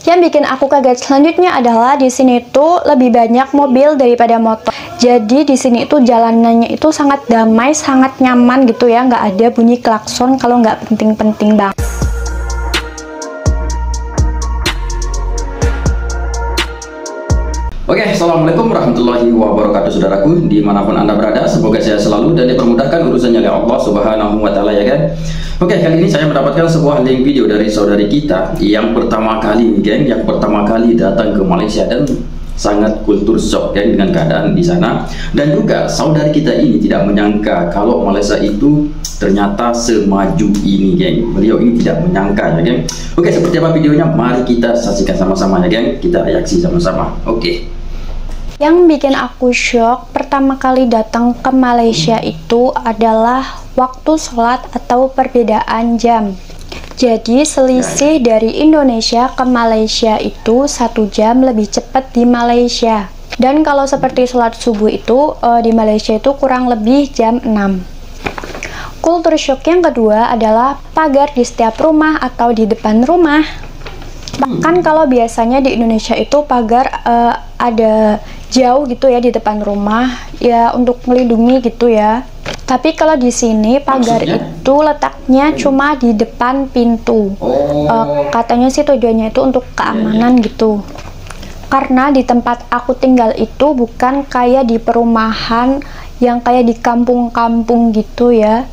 Yang bikin aku kaget selanjutnya adalah di sini tuh lebih banyak mobil daripada motor. Jadi di sini itu jalanannya itu sangat damai, sangat nyaman gitu ya, nggak ada bunyi klakson kalau nggak penting-penting banget. Oke, assalamualaikum warahmatullahi wabarakatuh saudaraku, dimanapun anda berada, semoga saya selalu dan dipermudahkan urusannya oleh Allah subhanahu wa ta'ala, ya kan. Oke, kali ini saya mendapatkan sebuah link video dari saudari kita yang pertama kali nih geng, yang pertama kali datang ke Malaysia dan sangat kultur shock geng dengan keadaan di sana. Dan juga saudari kita ini tidak menyangka kalau Malaysia itu ternyata semaju ini geng. Beliau ini tidak menyangka ya geng. Oke, seperti apa videonya? Mari kita saksikan sama-sama ya geng. Kita reaksi sama-sama. Oke. Yang bikin aku shock pertama kali datang ke Malaysia itu adalah waktu sholat atau perbedaan jam. Jadi selisih dari Indonesia ke Malaysia itu 1 jam lebih cepat di Malaysia. Dan kalau seperti sholat subuh itu di Malaysia itu kurang lebih jam 6. Kultur shock yang kedua adalah pagar di setiap rumah atau di depan rumah. Bahkan kalau biasanya di Indonesia itu pagar ada jauh gitu ya di depan rumah ya untuk melindungi gitu ya. Tapi kalau di sini pagar itu letaknya cuma di depan pintu. Katanya sih tujuannya itu untuk keamanan gitu. Karena di tempat aku tinggal itu bukan kayak di perumahan yang kayak di kampung-kampung gitu ya.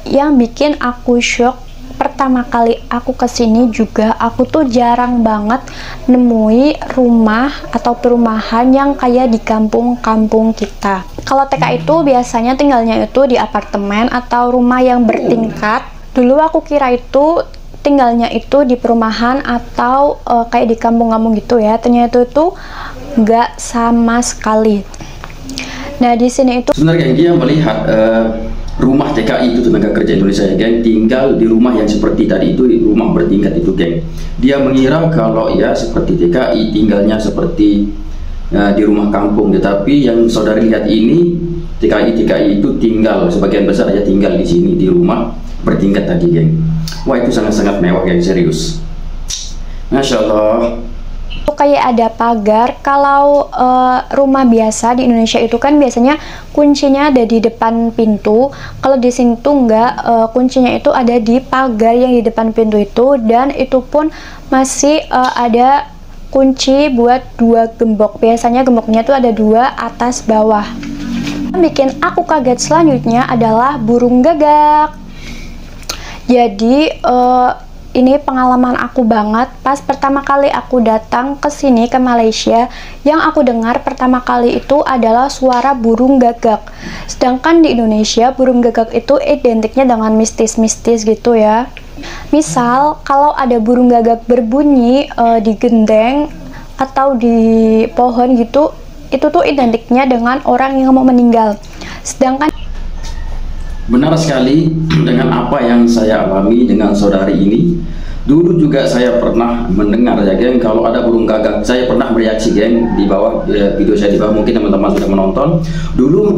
Yang bikin aku shock pertama kali aku kesini juga, aku tuh jarang banget nemui rumah atau perumahan yang kayak di kampung-kampung kita. Kalau TK itu biasanya tinggalnya itu di apartemen atau rumah yang bertingkat. Dulu aku kira itu tinggalnya itu di perumahan atau kayak di kampung-kampung gitu ya. Ternyata itu nggak sama sekali. Nah di sini itu sebenarnya dia melihat rumah TKI itu tenaga kerja Indonesia ya geng, tinggal di rumah yang seperti tadi itu, rumah bertingkat itu geng. Dia mengira kalau ya seperti TKI tinggalnya seperti di rumah kampung, tetapi yang saudari lihat ini TKI itu tinggal sebagian besar aja tinggal di sini di rumah bertingkat tadi geng. Wah itu sangat-sangat mewah geng, serius. Masya Allah. Kayak ada pagar. Kalau rumah biasa di Indonesia itu kan biasanya kuncinya ada di depan pintu. Kalau di sini tuh enggak, kuncinya itu ada di pagar yang di depan pintu itu, dan itu pun masih ada kunci buat 2 gembok. Biasanya gemboknya tuh ada 2 atas bawah. Yang bikin aku kaget selanjutnya adalah burung gagak. Jadi ini pengalaman aku banget pas pertama kali aku datang ke sini ke Malaysia. Yang aku dengar pertama kali itu adalah suara burung gagak. Sedangkan di Indonesia burung gagak itu identiknya dengan mistis-mistis gitu ya. Misal kalau ada burung gagak berbunyi di gendeng atau di pohon gitu, itu tuh identiknya dengan orang yang mau meninggal. Sedangkan benar sekali dengan apa yang saya alami dengan saudari ini. Dulu juga saya pernah mendengar ya geng, kalau ada burung gagak. Saya pernah bereaksi geng di bawah video saya di bawah, mungkin teman-teman sudah menonton. Dulu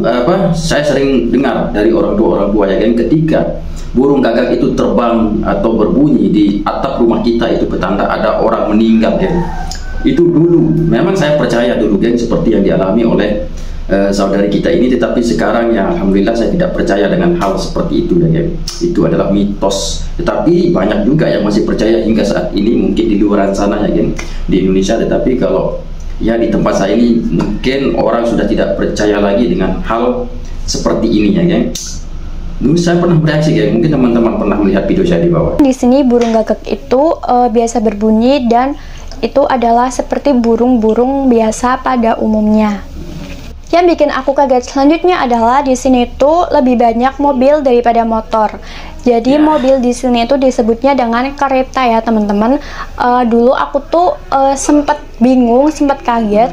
saya sering dengar dari orang tua ya geng, ketika burung gagak itu terbang atau berbunyi di atap rumah kita, itu petanda ada orang meninggal geng. Itu dulu memang saya percaya dulu geng, seperti yang dialami oleh saudari kita ini. Tetapi sekarang ya alhamdulillah saya tidak percaya dengan hal seperti itu ya geng. Itu adalah mitos. Tetapi banyak juga yang masih percaya hingga saat ini, mungkin di luar sana ya geng, di Indonesia. Tetapi kalau ya di tempat saya ini mungkin orang sudah tidak percaya lagi dengan hal seperti ini ya geng. Dulu saya pernah bereaksi geng, mungkin teman-teman pernah melihat video saya di bawah. Di sini burung gagak itu biasa berbunyi, dan itu adalah seperti burung-burung biasa pada umumnya. Yang bikin aku kaget selanjutnya adalah di sini tuh lebih banyak mobil daripada motor. Jadi mobil di sini itu disebutnya dengan kereta ya teman-teman. Dulu aku tuh sempet bingung, sempet kaget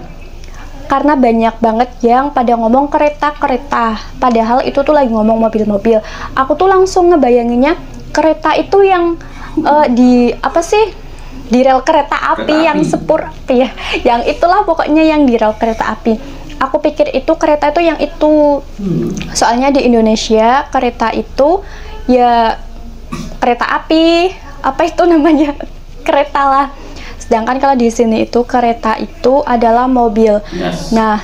karena banyak banget yang pada ngomong kereta-kereta, padahal itu tuh lagi ngomong mobil-mobil. Aku tuh langsung ngebayanginnya kereta itu yang di apa sih, di rel kereta api, yang sepur ya, yang itulah pokoknya yang di rel kereta api. Aku pikir itu kereta itu yang itu. Soalnya di Indonesia kereta itu ya kereta api, apa itu namanya, kereta lah. Sedangkan kalau di sini itu kereta itu adalah mobil. Yes. Nah,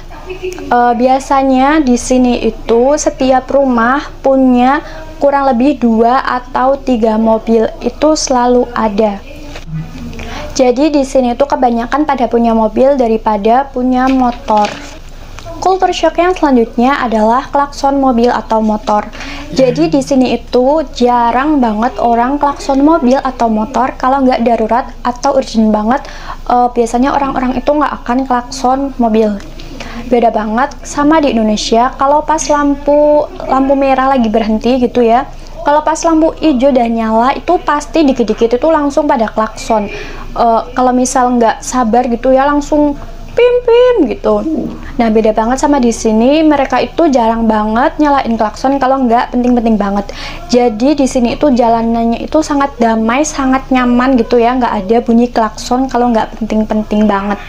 biasanya di sini itu setiap rumah punya kurang lebih 2 atau 3 mobil, itu selalu ada. Jadi di sini tuh kebanyakan pada punya mobil daripada punya motor. Culture shock yang selanjutnya adalah klakson mobil atau motor. Jadi di sini itu jarang banget orang klakson mobil atau motor kalau nggak darurat atau urgent banget. Biasanya orang-orang itu nggak akan klakson mobil. Beda banget sama di Indonesia. Kalau pas lampu merah lagi berhenti gitu ya, kalau pas lampu hijau udah nyala itu pasti dikit-dikit itu langsung pada klakson. Kalau misal nggak sabar gitu ya langsung pim gitu. Nah, beda banget sama di sini, mereka itu jarang banget nyalain klakson kalau nggak penting-penting banget. Jadi di sini itu jalanannya itu sangat damai, sangat nyaman gitu ya, nggak ada bunyi klakson kalau nggak penting-penting banget.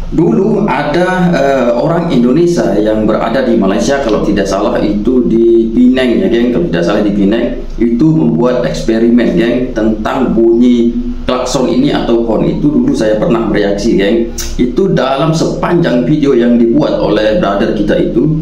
Dulu ada orang Indonesia yang berada di Malaysia, kalau tidak salah itu di Penang ya geng, kalau tidak salah di Penang, itu membuat eksperimen geng tentang bunyi klakson ini atau horn itu. Dulu saya pernah bereaksi geng, itu dalam sepanjang video yang dibuat oleh brother kita itu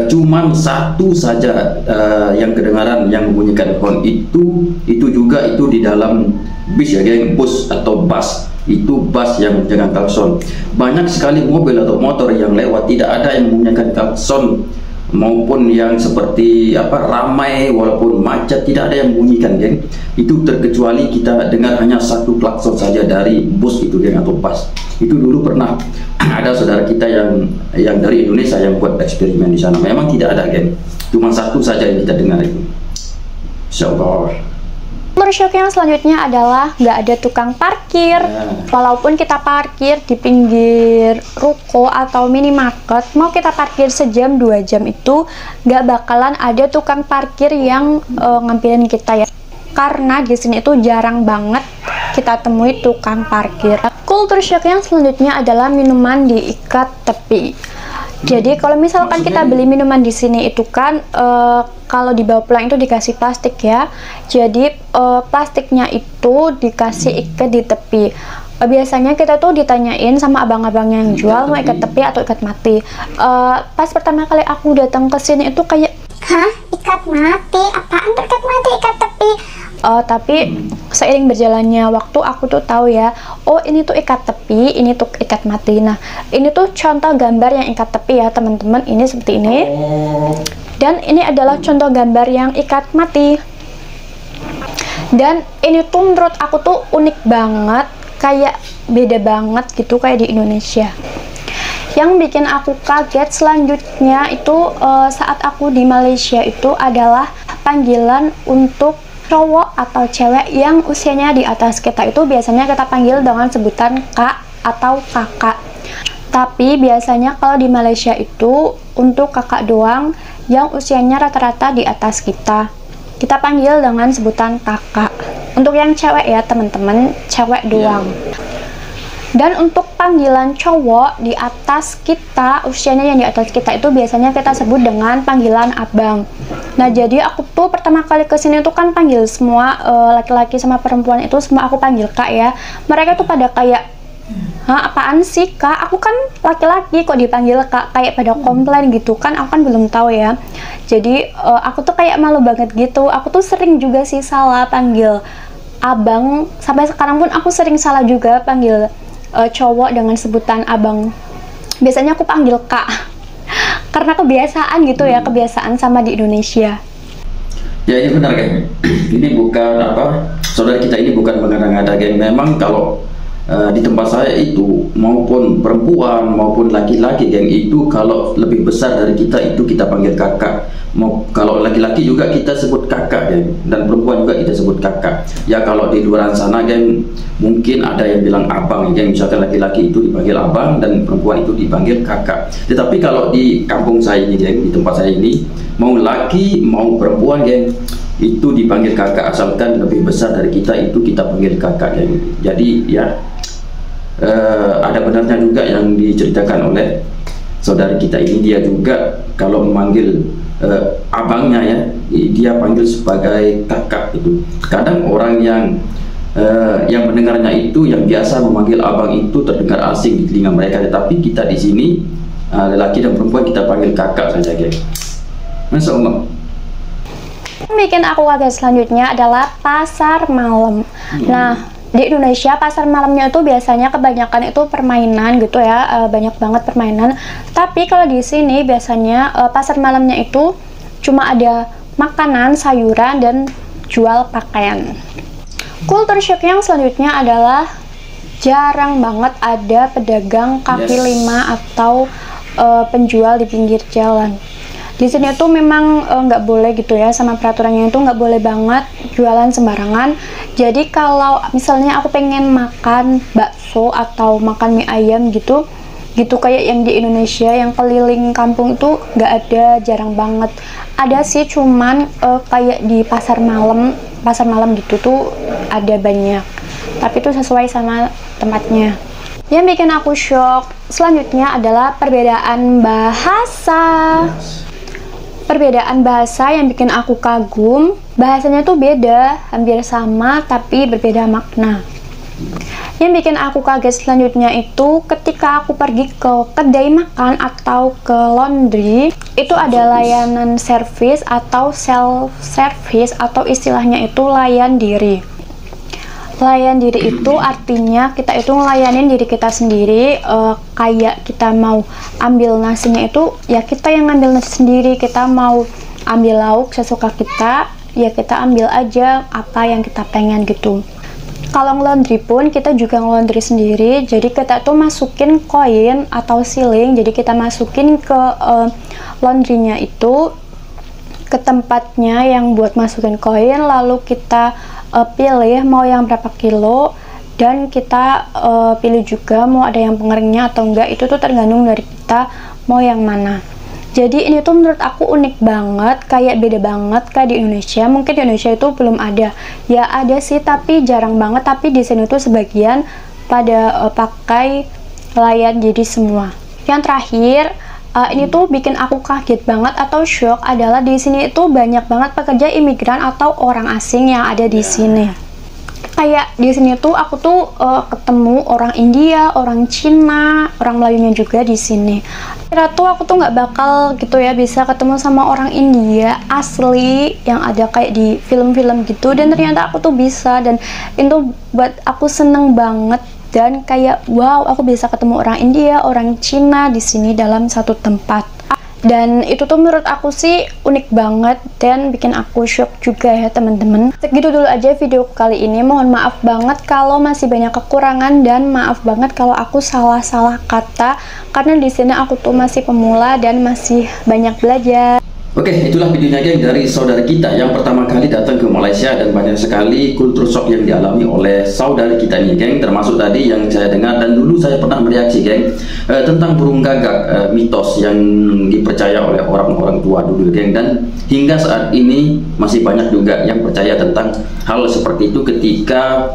cuman satu saja yang kedengaran yang membunyikan horn itu juga itu di dalam bis ya geng, bus atau bus. Itu bus yang membunyikan klakson. Banyak sekali mobil atau motor yang lewat tidak ada yang membunyikan klakson, maupun yang seperti ramai walaupun macet tidak ada yang membunyikan geng. Itu terkecuali kita dengar hanya satu klakson saja dari bus itu geng atau bus. Itu dulu pernah ada saudara kita yang dari Indonesia yang buat eksperimen di sana. Memang tidak ada geng, cuma satu saja yang kita dengar itu. Insyaallah. Culture shock yang selanjutnya adalah nggak ada tukang parkir. Walaupun kita parkir di pinggir ruko atau minimarket, mau kita parkir sejam 2 jam itu nggak bakalan ada tukang parkir yang ngambilin kita ya. Karena di sini itu jarang banget kita temui tukang parkir. Culture shock yang selanjutnya adalah minuman diikat tepi. Jadi kalau misalkan kita beli minuman di sini itu kan kalau dibawa pulang itu dikasih plastik ya. Jadi plastiknya itu dikasih ikat di tepi. Biasanya kita tuh ditanyain sama abang-abang yang jual mau ikat tepi atau ikat mati. Pas pertama kali aku datang ke sini itu kayak, hah, ikat mati? Apaan tuh ikat mati, ikat tepi? Tapi seiring berjalannya waktu aku tuh tahu ya, oh ini tuh ikat tepi, ini tuh ikat mati. Nah, ini tuh contoh gambar yang ikat tepi ya teman-teman, ini seperti ini. Dan ini adalah contoh gambar yang ikat mati. Dan ini tuh menurut aku tuh unik banget, kayak beda banget gitu kayak di Indonesia. Yang bikin aku kaget selanjutnya itu saat aku di Malaysia itu adalah panggilan untuk cowok atau cewek yang usianya di atas kita itu biasanya kita panggil dengan sebutan kak atau kakak. Tapi biasanya kalau di Malaysia itu untuk kakak doang yang usianya rata-rata di atas kita panggil dengan sebutan kakak. Untuk yang cewek ya teman-teman, cewek doang. Dan untuk panggilan cowok di atas kita, usianya yang di atas kita itu biasanya kita sebut dengan panggilan abang. Nah, jadi aku tuh pertama kali kesini tuh kan panggil semua laki-laki sama perempuan itu semua aku panggil kak ya. Mereka tuh pada kayak, hah, apaan sih kak? Aku kan laki-laki kok dipanggil kak, kayak pada komplain gitu kan. Aku kan belum tahu ya. Jadi aku tuh kayak malu banget gitu. Aku tuh sering juga sih salah panggil abang. Sampai sekarang pun aku sering salah juga panggil cowok dengan sebutan abang. Biasanya aku panggil kak karena kebiasaan gitu ya, kebiasaan sama di Indonesia. Ya ini benar geng, ini bukan saudara kita ini bukan mengada-ngada geng. Memang kalau di tempat saya itu maupun perempuan maupun laki-laki geng itu kalau lebih besar dari kita itu kita panggil kakak. Kalau laki-laki juga kita sebut kakak geng, dan perempuan juga kita sebut kakak. Ya kalau di luar sana geng mungkin ada yang bilang abang geng, misalkan laki-laki itu dipanggil abang dan perempuan itu dipanggil kakak. Tetapi kalau di kampung saya ini geng, di tempat saya ini mau laki mau perempuan geng itu dipanggil kakak, asalkan lebih besar dari kita itu kita panggil kakak geng. Jadi ya ada benarnya juga yang diceritakan oleh saudari kita ini, dia juga kalau memanggil abangnya ya dia panggil sebagai kakak itu. Kadang orang yang yang mendengarnya itu yang biasa memanggil abang itu terdengar asing di telinga mereka, tetapi kita di sini lelaki dan perempuan kita panggil kakak saja, geng. Masya Allah. Yang bikin aku kaget selanjutnya adalah pasar malam. Nah, di Indonesia pasar malamnya itu biasanya kebanyakan itu permainan gitu ya, banyak banget permainan. Tapi kalau di sini biasanya pasar malamnya itu cuma ada makanan, sayuran, dan jual pakaian. Kultur shock yang selanjutnya adalah jarang banget ada pedagang kaki lima atau penjual di pinggir jalan. Di sini tuh memang nggak boleh gitu ya, sama peraturannya itu nggak boleh banget jualan sembarangan. Jadi kalau misalnya aku pengen makan bakso atau makan mie ayam gitu kayak yang di Indonesia yang keliling kampung itu nggak ada, jarang banget. Ada sih, cuman kayak di pasar malam gitu tuh ada banyak, tapi itu sesuai sama tempatnya. Yang bikin aku shock selanjutnya adalah perbedaan bahasa. Perbedaan bahasa yang bikin aku kagum, bahasanya tuh beda, hampir sama tapi berbeda makna. Yang bikin aku kaget selanjutnya itu ketika aku pergi ke kedai makan atau ke laundry, itu ada layanan service atau self service atau istilahnya itu layan diri. Layan diri itu artinya kita itu ngelayanin diri kita sendiri, kayak kita mau ambil nasinya itu ya kita yang ngambil nasi sendiri, kita mau ambil lauk sesuka kita ya kita ambil aja apa yang kita pengen gitu. Kalau nge-laundry pun kita juga nge-laundry sendiri, jadi kita tuh masukin koin atau siling, jadi kita masukin ke laundrynya itu, ke tempatnya yang buat masukin koin, lalu kita pilih mau yang berapa kilo, dan kita pilih juga mau ada yang pengeringnya atau enggak, itu tuh tergantung dari kita mau yang mana. Jadi ini tuh menurut aku unik banget, kayak beda banget kayak di Indonesia. Mungkin di Indonesia itu belum ada, ya ada sih tapi jarang banget, tapi di sini tuh sebagian pada pakai layan jadi semua. Yang terakhir, ini tuh bikin aku kaget banget atau shock adalah di sini itu banyak banget pekerja imigran atau orang asing yang ada di sini. Kayak di sini tuh aku tuh ketemu orang India, orang Cina, orang Melayunya juga di sini. Kira tuh aku tuh nggak bakal gitu ya bisa ketemu sama orang India asli yang ada kayak di film-film gitu, dan ternyata aku tuh bisa, dan itu buat aku seneng banget. Dan kayak wow, aku bisa ketemu orang India, orang Cina di sini dalam satu tempat. Dan itu tuh menurut aku sih unik banget dan bikin aku shock juga ya teman-teman. Segitu dulu aja video kali ini. Mohon maaf banget kalau masih banyak kekurangan, dan maaf banget kalau aku salah-salah kata karena di sini aku tuh masih pemula dan masih banyak belajar. Oke, itulah videonya geng dari saudara kita yang pertama kali datang ke Malaysia, dan banyak sekali kultur shock yang dialami oleh saudari kita ini geng, termasuk tadi yang saya dengar dan dulu saya pernah bereaksi geng tentang burung gagak, mitos yang dipercaya oleh orang-orang tua dulu geng, dan hingga saat ini masih banyak juga yang percaya tentang hal seperti itu ketika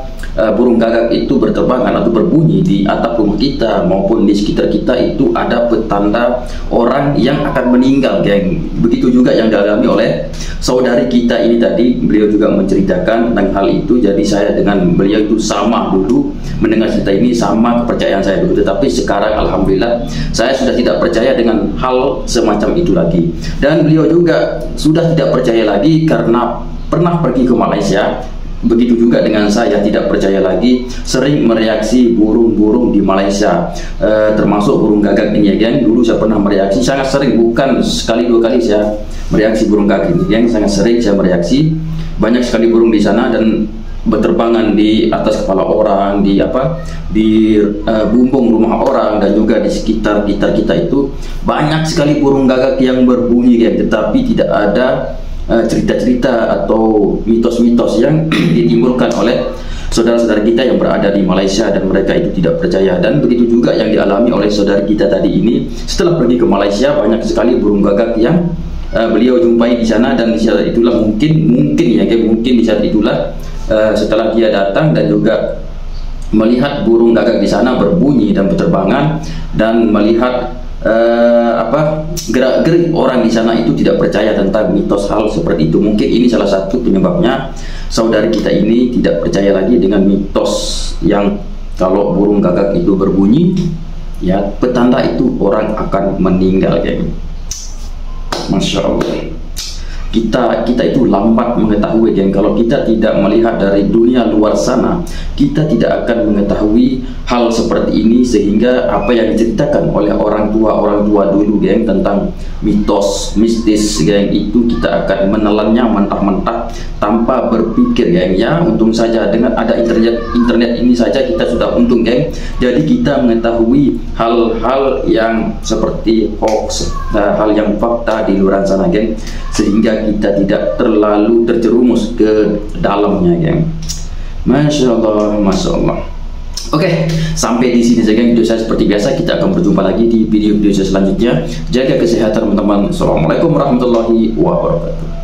burung gagak itu berterbangan atau berbunyi di atap rumah kita maupun di sekitar kita, itu ada petanda orang yang akan meninggal geng. Begitu juga yang dialami oleh saudari kita ini tadi, beliau juga menceritakan tentang hal itu. Jadi saya dengan beliau itu sama dulu mendengar cerita ini, sama kepercayaan saya dulu, tetapi sekarang alhamdulillah saya sudah tidak percaya dengan hal semacam itu lagi, dan beliau juga sudah tidak percaya lagi karena pernah pergi ke Malaysia. Begitu juga dengan saya, tidak percaya lagi, sering mereaksi burung-burung di Malaysia, termasuk burung gagak ini ya geng. Dulu saya pernah mereaksi, sangat sering, bukan sekali dua kali saya mereaksi burung gagak ini geng, sangat sering saya mereaksi. Banyak sekali burung di sana dan berterbangan di atas kepala orang, di bumbung rumah orang, dan juga di sekitar kita itu banyak sekali burung gagak yang berbunyi geng, tetapi tidak ada cerita-cerita atau mitos-mitos yang ditimbulkan oleh saudara-saudara kita yang berada di Malaysia, dan mereka itu tidak percaya. Dan begitu juga yang dialami oleh saudara kita tadi ini, setelah pergi ke Malaysia banyak sekali burung gagak yang beliau jumpai di sana, dan di saat itulah mungkin ya kayak mungkin di saat itulah setelah dia datang dan juga melihat burung gagak di sana berbunyi dan berterbangan, dan melihat gerak-gerik orang di sana itu tidak percaya tentang mitos hal seperti itu. Mungkin ini salah satu penyebabnya saudari kita ini tidak percaya lagi dengan mitos yang kalau burung gagak itu berbunyi, ya petanda itu orang akan meninggal, geng. Masya Allah. Kita itu lambat mengetahui, geng. Kalau kita tidak melihat dari dunia luar sana, kita tidak akan mengetahui hal seperti ini, sehingga apa yang diceritakan oleh orang tua dulu, geng, tentang mitos mistis, geng, itu kita akan menelannya mentah-mentah tanpa berpikir, geng. Ya, untung saja dengan ada internet ini saja kita sudah untung, geng. Jadi kita mengetahui hal-hal yang seperti hoax, hal yang fakta di luar sana, geng, sehingga kita tidak terlalu terjerumus ke dalamnya, geng. Masya Allah, Masya Allah. Oke, sampai di sini saja video saya. Seperti biasa, kita akan berjumpa lagi di video-video saya selanjutnya. Jaga kesehatan teman-teman. Assalamualaikum warahmatullahi wabarakatuh.